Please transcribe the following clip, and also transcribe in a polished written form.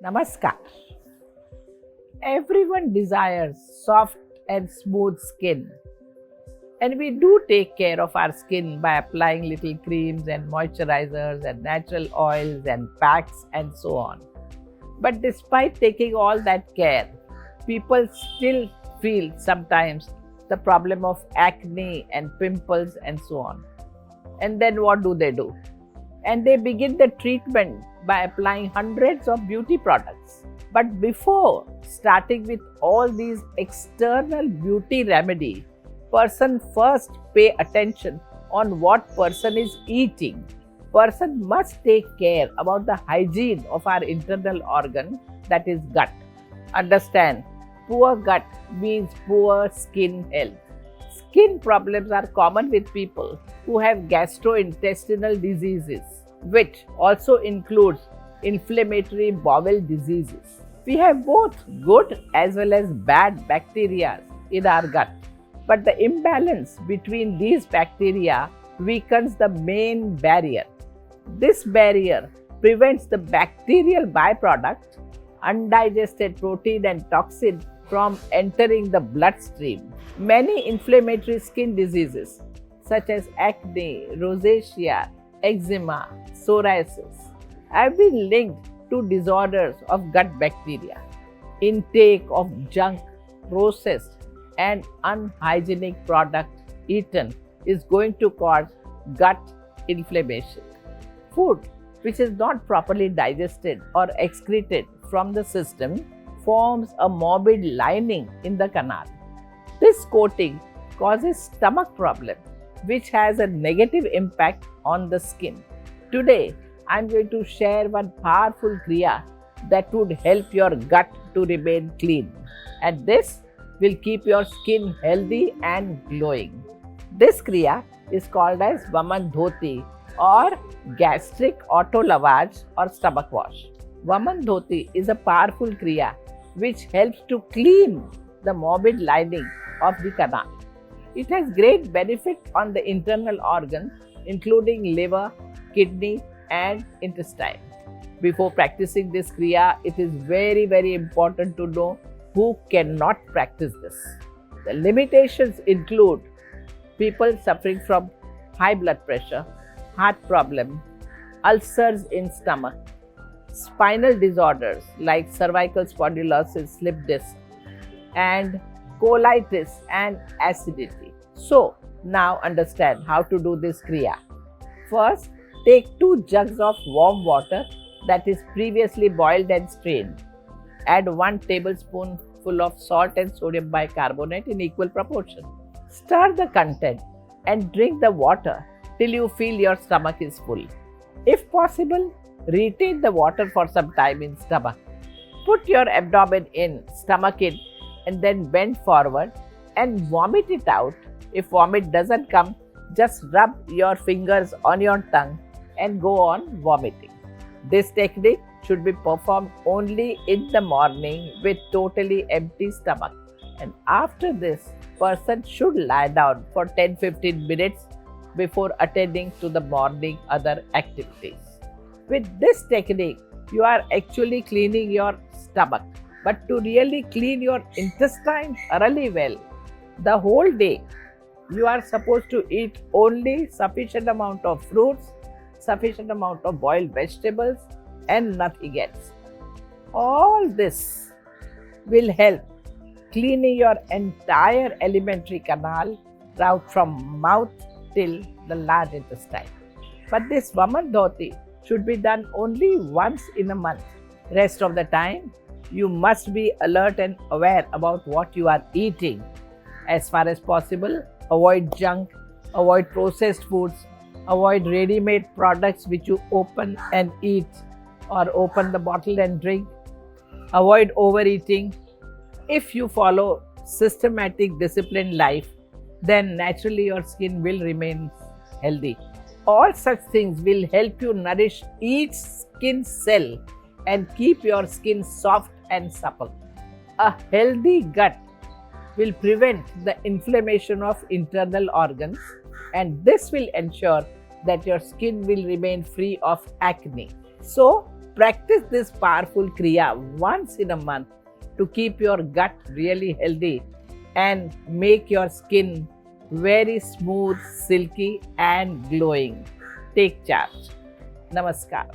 Namaskar. Everyone desires soft and smooth skin. And we do take care of our skin by applying little creams and moisturizers and natural oils and packs and so on. But despite taking all that care, people still feel sometimes the problem of acne and pimples and so on. And then what do? And they begin the treatment by applying hundreds of beauty products. But before starting with all these external beauty remedy, person first pay attention on what person is eating. Person must take care about the hygiene of our internal organ, that is gut. Understand, poor gut means poor skin health. Skin problems are common with people who have gastrointestinal diseases, which also includes inflammatory bowel diseases. We have both good as well as bad bacteria in our gut, but the imbalance between these bacteria weakens the main barrier. This barrier prevents the bacterial byproduct, undigested protein and toxin from entering the bloodstream. Many inflammatory skin diseases such as acne, rosacea, eczema, psoriasis have been linked to disorders of gut bacteria. Intake of junk, processed and unhygienic product eaten is going to cause gut inflammation. Food which is not properly digested or excreted from the system forms a morbid lining in the canal. This coating causes stomach problem, which has a negative impact on the skin. Today, I am going to share one powerful kriya that would help your gut to remain clean, and this will keep your skin healthy and glowing. This kriya is called as Vaman Dhoti or gastric auto lavage or stomach wash. Vaman Dhoti is a powerful kriya which helps to clean the morbid lining of the canal. It has great benefit on the internal organs including liver, kidney and intestine. Before practicing this kriya, it is very important to know who cannot practice this. The limitations include people suffering from high blood pressure, heart problem, ulcers in stomach, spinal disorders like cervical spondylosis, slip disc, and colitis and acidity. So, now understand how to do this kriya. First, take 2 jugs of warm water that is previously boiled and strained. Add 1 tablespoonful of salt and sodium bicarbonate in equal proportion. Stir the content and drink the water till you feel your stomach is full. If possible, retain the water for some time in stomach. Put your abdomen in, stomach in, and then bend forward and vomit it out. If vomit doesn't come, just rub your fingers on your tongue and go on vomiting. This technique should be performed only in the morning with totally empty stomach. And after this, person should lie down for 10-15 minutes before attending to the morning other activities. With this technique, you are actually cleaning your stomach. But to really clean your intestine thoroughly well, the whole day, you are supposed to eat only sufficient amount of fruits, sufficient amount of boiled vegetables and nothing else. All this will help cleaning your entire alimentary canal route from mouth till the large intestine. But this Vaman Dhoti should be done only once in a month. Rest of the time, you must be alert and aware about what you are eating. As far as possible, avoid junk, avoid processed foods, avoid ready-made products which you open and eat or open the bottle and drink. Avoid overeating. If you follow systematic disciplined life, then naturally your skin will remain healthy. All such things will help you nourish each skin cell and keep your skin soft and supple. A healthy gut will prevent the inflammation of internal organs, and this will ensure that your skin will remain free of acne. So, practice this powerful Kriya once in a month to keep your gut really healthy and make your skin very smooth, silky, and glowing. Take charge. Namaskar.